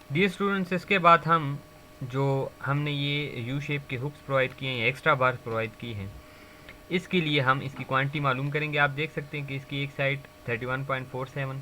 Dear students, इसके बाद हम जो हमने ये यू शेप के हुक्स प्रोवाइड किए हैं, एक्स्ट्रा बार प्रोवाइड की हैं, इसके लिए हम इसकी क्वांटिटी मालूम करेंगे। आप देख सकते हैं कि इसकी एक साइड 31.47,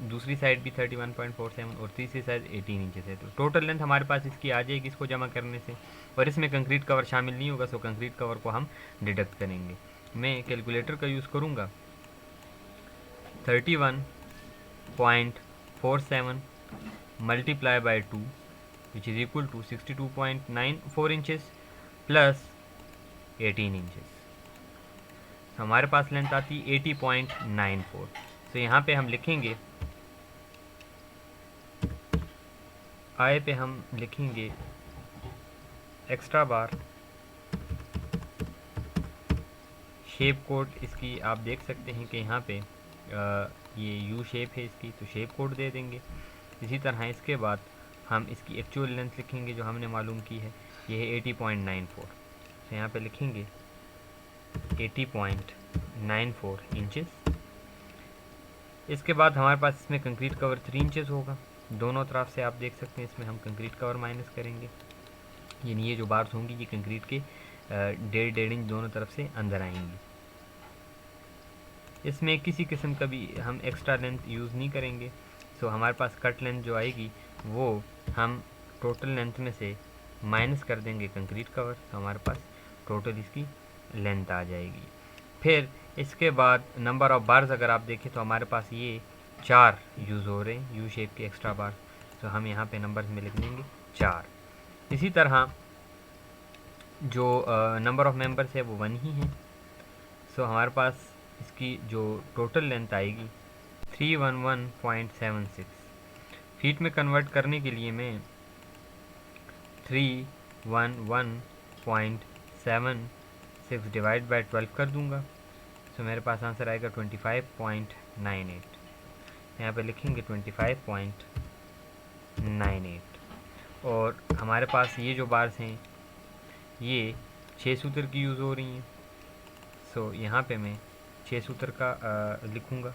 दूसरी साइड भी 31.47 और तीसरी साइड 18 इंचेस है। तो टोटल लेंथ हमारे पास इसकी आ जाएगी इसको जमा करने से। और इसमें कंक्रीट कवर शामिल नहीं होगा, सो कंक्रीट कवर को हम डिडक्ट करेंगे। मैं कैलकुलेटर का यूज़ करूँगा। 31.47 multiply by 2 which is equal to 62.94 inches plus 18 inches. हमारे पास लेंथ आती है 80.94। तो यहाँ पे हम लिखेंगे, आए पे हम लिखेंगे एक्स्ट्रा बार शेप कोड। इसकी आप देख सकते हैं कि यहाँ पे ये यू शेप है इसकी, तो शेप कोड दे देंगे। इसी तरह इसके बाद हम इसकी एक्चुअल लेंथ लिखेंगे जो हमने मालूम की है, ये है 80.94। तो यहाँ पे लिखेंगे 80.94 इंचेस। इसके बाद हमारे पास इसमें कंक्रीट कवर 3 इंचेस होगा। दोनों तरफ से आप देख सकते हैं इसमें हम कंक्रीट कवर माइनस करेंगे, यानी ये जो बार्स होंगी ये कंक्रीट के 1.5 इंच दोनों तरफ से अंदर आएंगी। इसमें किसी किस्म का भी हम एक्स्ट्रा लेंथ यूज़ नहीं करेंगे। सो हमारे पास कट लेंथ जो आएगी वो हम टोटल लेंथ में से माइनस कर देंगे कंक्रीट कवर, तो हमारे पास टोटल इसकी लेंथ आ जाएगी। फिर इसके बाद नंबर ऑफ़ बार्स अगर आप देखें तो हमारे पास ये 4 यूज़ हो रहे हैं यू शेप के एक्स्ट्रा बार, तो हम यहाँ पे नंबर्स में लिख देंगे 4। इसी तरह जो नंबर ऑफ़ मेंबर्स है वो 1 ही है। सो हमारे पास इसकी जो टोटल लेंथ आएगी 311.76। फीट में कन्वर्ट करने के लिए मैं 311.76 डिवाइड बाय 12 कर दूंगा। सो मेरे पास आंसर आएगा 25.98। यहाँ पे लिखेंगे 25.98। और हमारे पास ये जो बार्स हैं ये 6 सूत्र की यूज़ हो रही हैं। सो यहाँ पे मैं 6 सूत्र का लिखूँगा,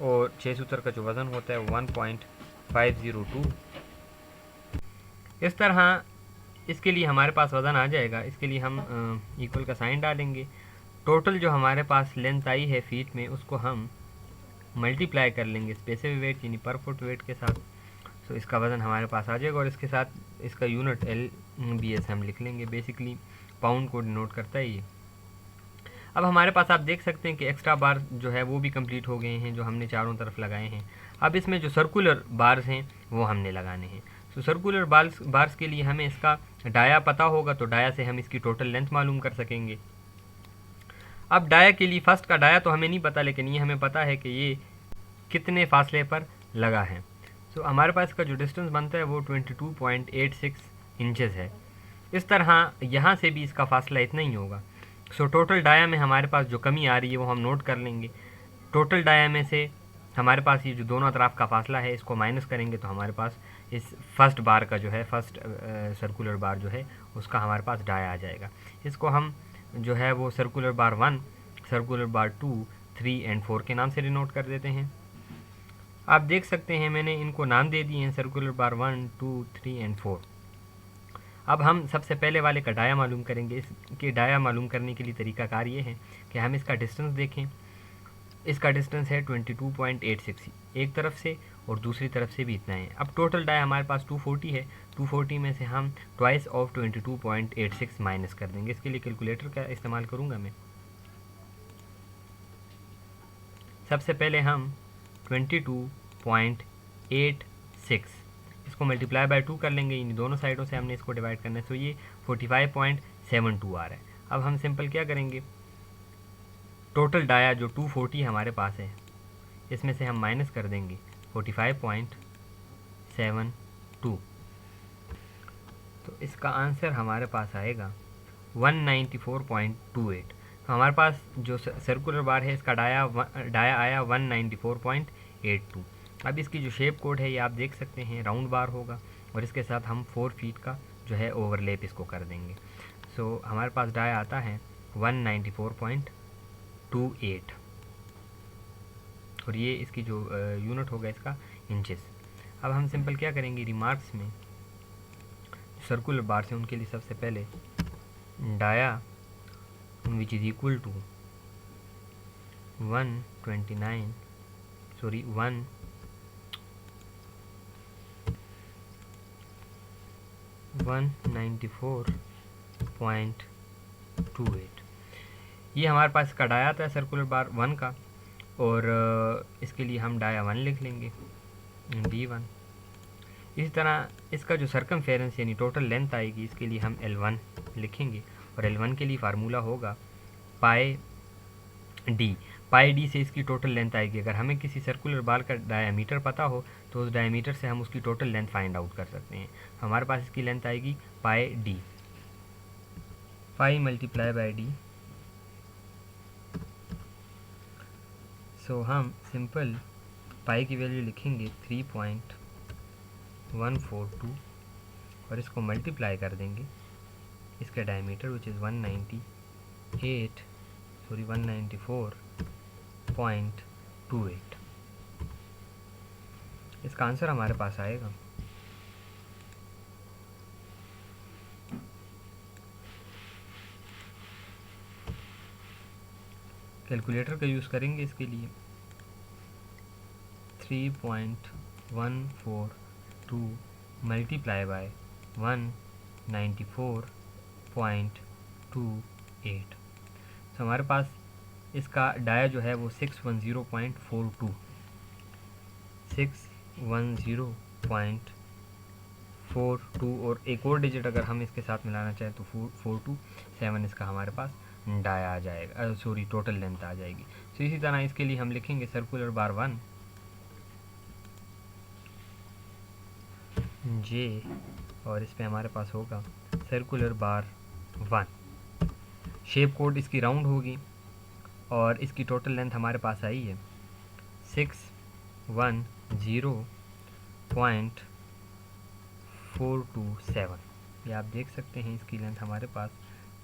और 6 सूत्र का जो वज़न होता है 1.502। इस तरह इसके लिए हमारे पास वज़न आ जाएगा। इसके लिए हम इक्वल का साइन डालेंगे। टोटल जो हमारे पास लेंथ आई है फीट में उसको हम मल्टीप्लाई कर लेंगे स्पेसिफिक वेट यानी पर फुट वेट के साथ। सो इसका वज़न हमारे पास आ जाएगा और इसके साथ इसका यूनिट LBS हम लिख लेंगे। बेसिकली पाउंड को डिनोट करता है ये। अब हमारे पास आप देख सकते हैं कि एक्स्ट्रा बार जो है वो भी कंप्लीट हो गए हैं जो हमने चारों तरफ लगाए हैं। अब इसमें जो सर्कुलर बार्स हैं वो हमने लगाने हैं। तो सर्कुलर बार्स के लिए हमें इसका डाया पता होगा, तो डाया से हम इसकी टोटल लेंथ मालूम कर सकेंगे। अब डाया के लिए फर्स्ट का डाया तो हमें नहीं पता, लेकिन ये हमें पता है कि ये कितने फासले पर लगा है। तो हमारे पास इसका जो डिस्टेंस बनता है वो 22.86 इंचेस है। इस तरह यहाँ से भी इसका फासला इतना ही होगा। सो टोटल डाया में हमारे पास जो कमी आ रही है वो हम नोट कर लेंगे। टोटल डाया में से हमारे पास ये जो दोनों तरफ का फासला है इसको माइनस करेंगे, तो हमारे पास इस फर्स्ट बार का जो है फर्स्ट सर्कुलर बार जो है उसका हमारे पास डाया आ जाएगा। इसको हम जो है वो circular bar 1, circular bar 2, 3 and 4 के नाम से डिनोट कर देते हैं। आप देख सकते हैं मैंने इनको नाम दे दिए हैं सर्कुलर बार 1, 2, 3 एंड 4। अब हम सबसे पहले वाले का डाया मालूम करेंगे। इसके डाया मालूम करने के लिए तरीकाकार ये है कि हम इसका डिस्टेंस देखें। इसका डिस्टेंस है 22.86 एक तरफ से और दूसरी तरफ से भी इतना है। अब टोटल डाया हमारे पास 240 है। 240 में से हम ट्वाइस ऑफ 22.86 माइनस कर देंगे। इसके लिए कैलकुलेटर का इस्तेमाल करूँगा मैं। सबसे पहले हम 22.86 इसको मल्टीप्लाई बाय 2 कर लेंगे, यानी दोनों साइडों से हमने इसको डिवाइड करना है। तो ये 45.72 आ रहा है। अब हम सिंपल क्या करेंगे, टोटल डाया जो 240 हमारे पास है इसमें से हम माइनस कर देंगे 45.72। तो इसका आंसर हमारे पास आएगा 194.28। तो हमारे पास जो सर्कुलर बार है इसका डाया आया 194.82। अब इसकी जो शेप कोड है ये आप देख सकते हैं राउंड बार होगा, और इसके साथ हम 4 फीट का जो है ओवरलेप इसको कर देंगे। सो हमारे पास डाया आता है 194.28। और ये इसकी जो यूनिट होगा इसका इंचेस। अब हम सिंपल क्या करेंगे, रिमार्क्स में सर्कुलर बार से उनके लिए सबसे पहले dia which is equal to 194.28, ये हमारे पास इसका डाया आता है सर्कुलर बार 1 का, और इसके लिए हम डाया 1 लिख लेंगे D1। इसी तरह इसका जो सरकमफेरेंस यानी टोटल लेंथ आएगी, इसके लिए हम L1 लिखेंगे, और L1 के लिए फार्मूला होगा पाई डी से इसकी टोटल लेंथ आएगी। अगर हमें किसी सर्कुलर बार का डायमीटर पता हो तो उस डायमीटर से हम उसकी टोटल लेंथ फाइंड आउट कर सकते हैं। हमारे पास इसकी लेंथ आएगी pi D, pi multiply by D. So हम सिंपल पाई की वैल्यू लिखेंगे 3.142 और इसको मल्टीप्लाई कर देंगे इसके डायमीटर विच इज़ 194.28। इसका आंसर हमारे पास आएगा कैलकुलेटर का यूज़ करेंगे इसके लिए 3.142 मल्टीप्लाई बाय 194.28। तो हमारे पास इसका डाया जो है वो 610.42 और एक और डिजिट अगर हम इसके साथ मिलाना चाहें तो 427 इसका हमारे पास डाया आ जाएगा, सॉरी टोटल लेंथ आ जाएगी। तो इसी तरह इसके लिए हम लिखेंगे सर्कुलर बार 1 जे, और इस पे हमारे पास होगा सर्कुलर बार 1। शेप कोड इसकी राउंड होगी और इसकी टोटल लेंथ हमारे पास आई है 610.427। ये आप देख सकते हैं इसकी लेंथ हमारे पास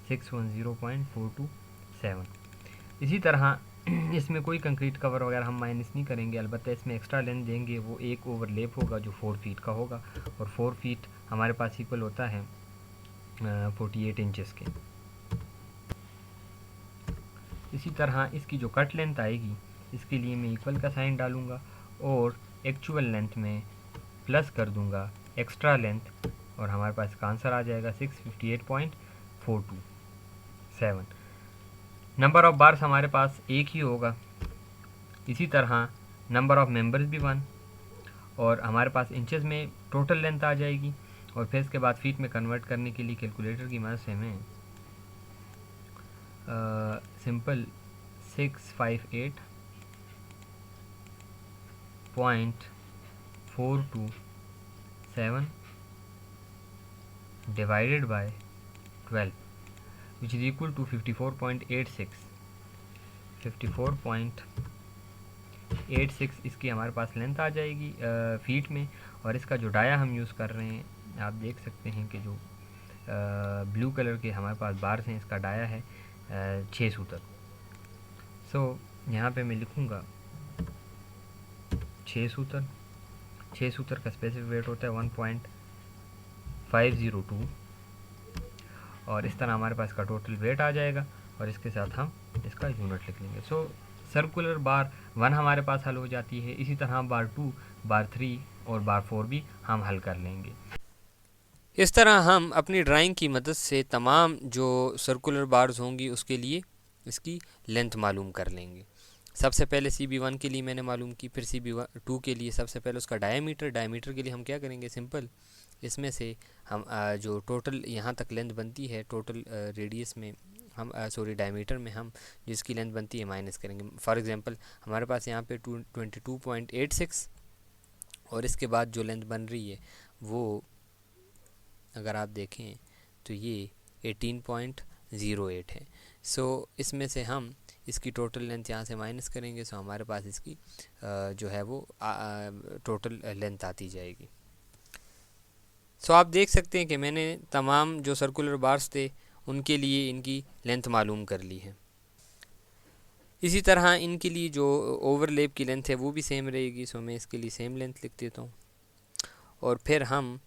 610.427। इसी तरह इसमें कोई कंक्रीट कवर वगैरह हम माइनस नहीं करेंगे, अलबत्ता इसमें एक्स्ट्रा लेंथ देंगे, वो एक ओवरलेप होगा जो 4 फीट का होगा, और 4 फीट हमारे पास इक्वल होता है 48 इंचेस के। इसी तरह इसकी जो कट लेंथ आएगी इसके लिए मैं इक्वल का साइन डालूँगा और एक्चुअल लेंथ में प्लस कर दूँगा एक्स्ट्रा लेंथ, और हमारे पास इसका आंसर आ जाएगा 658.427। नंबर ऑफ़ बार्स हमारे पास एक ही होगा, इसी तरह नंबर ऑफ़ मेंबर्स भी 1, और हमारे पास इंचेस में टोटल लेंथ आ जाएगी, और फिर इसके बाद फीट में कन्वर्ट करने के लिए कैलकुलेटर की मदद से मैं simple 658.427 divided by 12 which is equal to 54.86 इसकी हमारे पास लेंथ आ जाएगी फीट में। और इसका जो डाया हम यूज़ कर रहे हैं, आप देख सकते हैं कि जो ब्लू कलर के हमारे पास बार्स हैं, इसका डाया है 6 सूतर। सो यहाँ पे मैं लिखूँगा 6 सूतर का स्पेसिफिक वेट होता है 1.502, और इस तरह हमारे पास का टोटल वेट आ जाएगा, और इसके साथ हम इसका यूनिट लिख लेंगे। सो सर्कुलर बार 1 हमारे पास हल हो जाती है। इसी तरह बार 2, बार 3 और बार 4 भी हम हल कर लेंगे। इस तरह हम अपनी ड्राइंग की मदद से तमाम जो सर्कुलर बार्स होंगी उसके लिए इसकी लेंथ मालूम कर लेंगे। सबसे पहले CB1 के लिए मैंने मालूम की, फिर CB2 के लिए सबसे पहले उसका डायमीटर के लिए हम क्या करेंगे, सिंपल इसमें से हम जो टोटल यहाँ तक लेंथ बनती है टोटल रेडियस में हम डायमीटर में हम जिसकी लेंथ बनती है माइनस करेंगे। फॉर एग्जांपल हमारे पास यहाँ पे 22.86 और इसके बाद जो लेंथ बन रही है वो अगर आप देखें तो ये 18.08 है। सो इसमें से हम इसकी टोटल लेंथ यहाँ से माइनस करेंगे, सो हमारे पास इसकी जो है वो टोटल लेंथ आती जाएगी। सो आप देख सकते हैं कि मैंने तमाम जो सर्कुलर बार्स थे उनके लिए इनकी लेंथ मालूम कर ली है। इसी तरह इनके लिए जो ओवरलैप की लेंथ है वो भी सेम रहेगी, सो मैं इसके लिए सेम लेंथ लिख देता हूँ। और फिर हम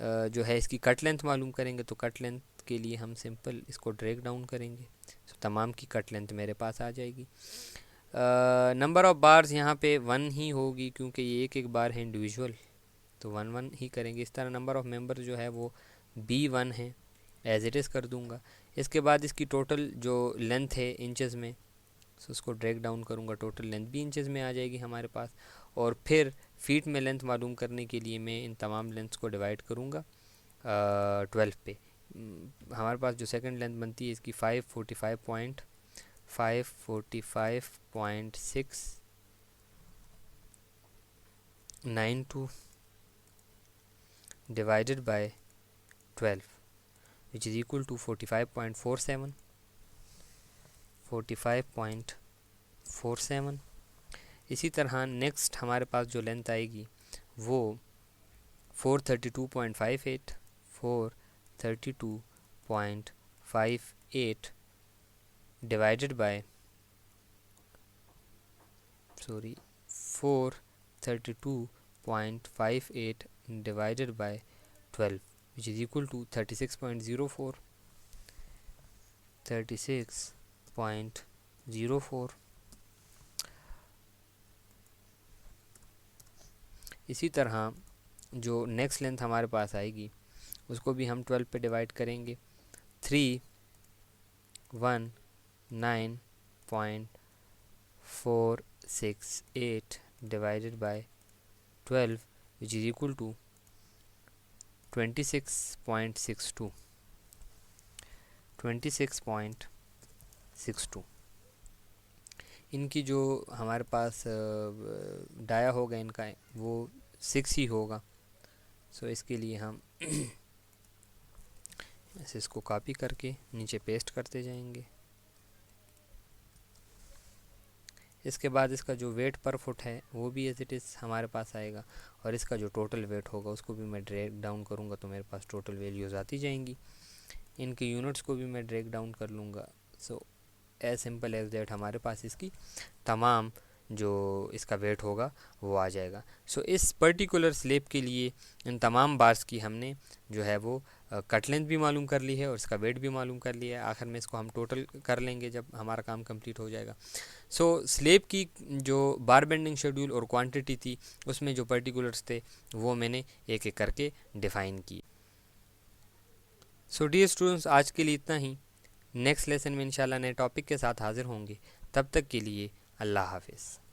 जो है इसकी कट लेंथ मालूम करेंगे। तो कट लेंथ के लिए हम सिंपल इसको ड्रैग डाउन करेंगे, सो तमाम की कट लेंथ मेरे पास आ जाएगी। नंबर ऑफ़ बार्स यहाँ पे 1 ही होगी क्योंकि ये एक बार है इंडिविजुअल, तो 1 ही करेंगे। इस तरह नंबर ऑफ़ मेंबर जो है वो B1 है, एज इट इज़ कर दूँगा। इसके बाद इसकी टोटल जो लेंथ है इंचेस में, सो उसको ड्रैग डाउन करूँगा, टोटल लेंथ भी इंचेस में आ जाएगी हमारे पास। और फिर फीट में लेंथ मालूम करने के लिए मैं इन तमाम लेंथ्स को डिवाइड करूँगा 12 पे। हमारे पास जो सेकंड लेंथ बनती है इसकी 545.692 divided by 12 which is equal to 45.47। इसी तरह नेक्स्ट हमारे पास जो लेंथ आएगी वो 432.58 divided by 432.58 divided by 12 which is equal to 36.04। इसी तरह जो नेक्स्ट लेंथ हमारे पास आएगी उसको भी हम 12 पे डिवाइड करेंगे। 319.468 divided by 12 which is equal to 26.62। इनकी जो हमारे पास डाया होगा इनका वो 6 ही होगा। सो इसके लिए हम ऐसे इसको कॉपी करके नीचे पेस्ट करते जाएंगे। इसके बाद इसका जो वेट पर फुट है वो भी एज इट इज़ हमारे पास आएगा, और इसका जो टोटल वेट होगा उसको भी मैं ड्रैग डाउन करूँगा तो मेरे पास टोटल वैल्यूज़ आती जाएंगी। इनके यूनिट्स को भी मैं ड्रैग डाउन कर लूँगा। So as simple as that हमारे पास इसकी तमाम जो इसका वेट होगा वो आ जाएगा। सो इस पर्टिकुलर स्लेब के लिए इन तमाम बार्स की हमने जो है वो कट लेंथ भी मालूम कर ली है और इसका वेट भी मालूम कर लिया है। आखिर में इसको हम टोटल कर लेंगे जब हमारा काम कंप्लीट हो जाएगा। सो स्लेब की जो बार बेंडिंग शेड्यूल और क्वांटिटी थी उसमें जो पर्टिकुलर्स थे वो मैंने एक एक करके डिफ़ाइन किए। सो डियर स्टूडेंट्स, आज के लिए इतना ही। नेक्स्ट लेसन में इंशाल्लाह नए टॉपिक के साथ हाज़िर होंगे। तब तक के लिए अल्लाह हाफ़िज़।